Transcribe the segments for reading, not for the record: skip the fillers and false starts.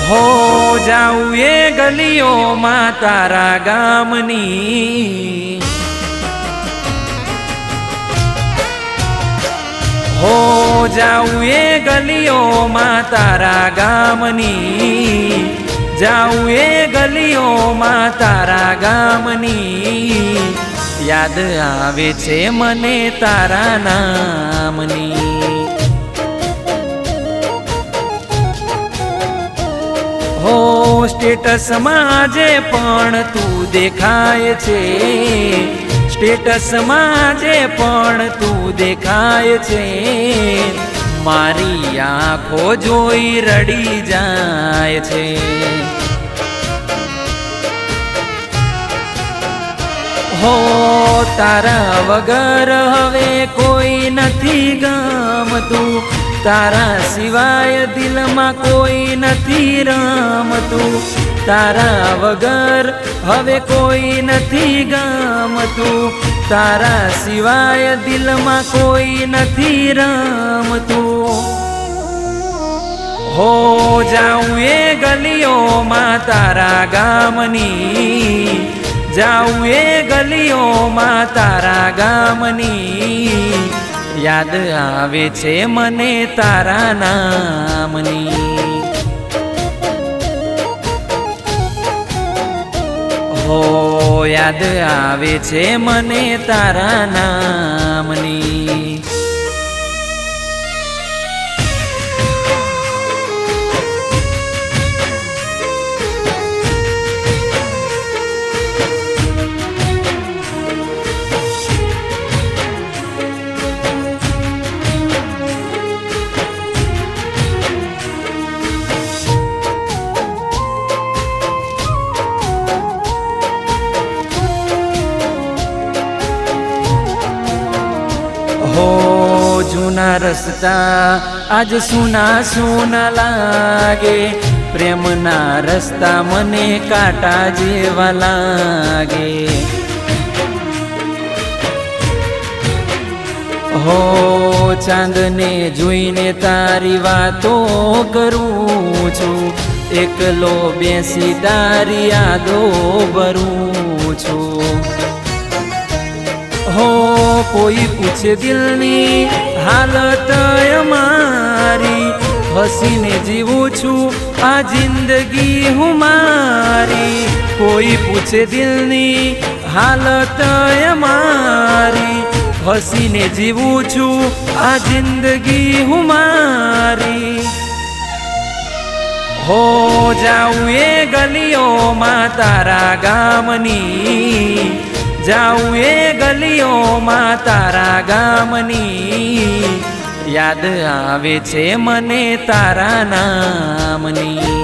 હો જાઉં એ ગલીઓમાં તારા ગામની, હો જાઉં એ ગલીઓમાં તારા ગામની, જાઉં એ ગલીઓમાં તારા ગામની, યાદ આવે છે મને તારા નામની। હો સ્ટેટસમાં આજે પણ તું દેખાય છે, સ્ટેટસમાં આજે પણ તું દેખાય છે, મારી આંખો જોઈ રડી જાય છે। હો તારા વગર હવે કોઈ નથી ગમતું, તારા સિવાય દિલમાં કોઈ નથી રમતું, તારા વગર હવે કોઈ નથી ગમતું, તારા સિવાય દિલમાં કોઈ નથી રમતું। હો જાઉં એ ગલીઓમાં તારા ગામની, જાઉં એ ગલીઓમાં તારા ગામની, યાદ આવે છે મને તારા નામની। હો યાદ આવે છે મને તારા નામની। હો જૂના રસ્તા આજ સુના સુના લાગે, પ્રેમના રસ્તા મને કાંટા જેવા લાગે। હો ચાંદને જોઈને તારી વાતો કરું છું, એકલો બેસી તારી યાદો ભરું છું। હો કોઈ પૂછે દિલની હાલત અમારી, હસીને જીવું છું આ જિંદગી હું મારી। કોઈ પૂછે દિલની હાલત અમારી, હસીને જીવું છું આ જિંદગી હું મારી। હો જાઉં એ ગલીઓમાં તારા ગામની, જાઉં એ ગલીઓમાં તારા ગામની, યાદ આવે છે મને તારા નામની।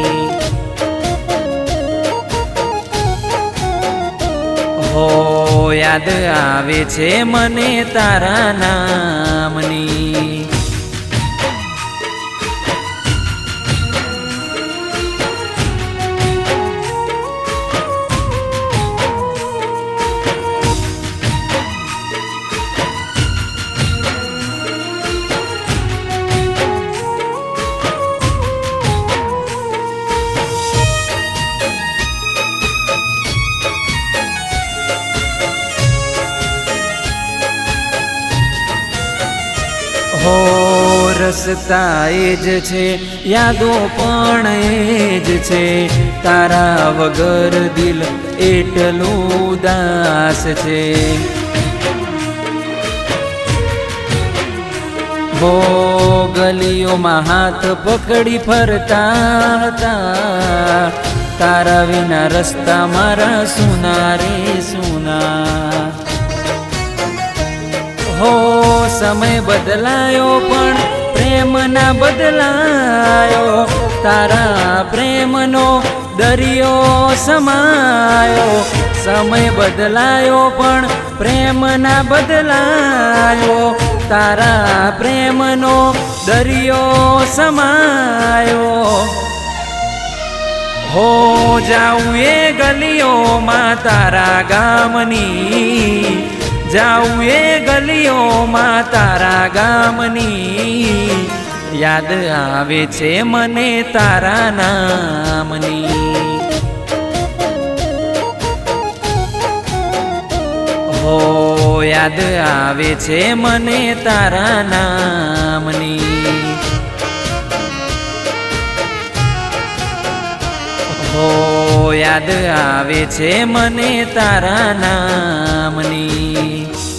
હો યાદ આવે છે મને તારા નામની। હો રસ્તા એ જ છે, યાદો પણ એ જ છે, તારા વગર દિલ એટલું ઉદાસ છે। હો ગલીઓમાં હાથ પકડી ફરતા હતા, તારા વિના રસ્તા મારા સુના રે સુના। હો સમય બદલાયો પણ પ્રેમ ના બદલાયો, તારા પ્રેમનો દરિયો સમાયો। સમય બદલાયો પણ પ્રેમ ના બદલાયો, તારા પ્રેમનો દરિયો સમાયો। હો જાઉં એ ગલીઓમાં તારા ગામની, જાઉં એ ગલીઓમાં તારા ગામની, યાદ આવે છે મને તારા નામની. હો યાદ આવે છે મને તારા નામની. હો યાદ આવે છે મને તારા નામની.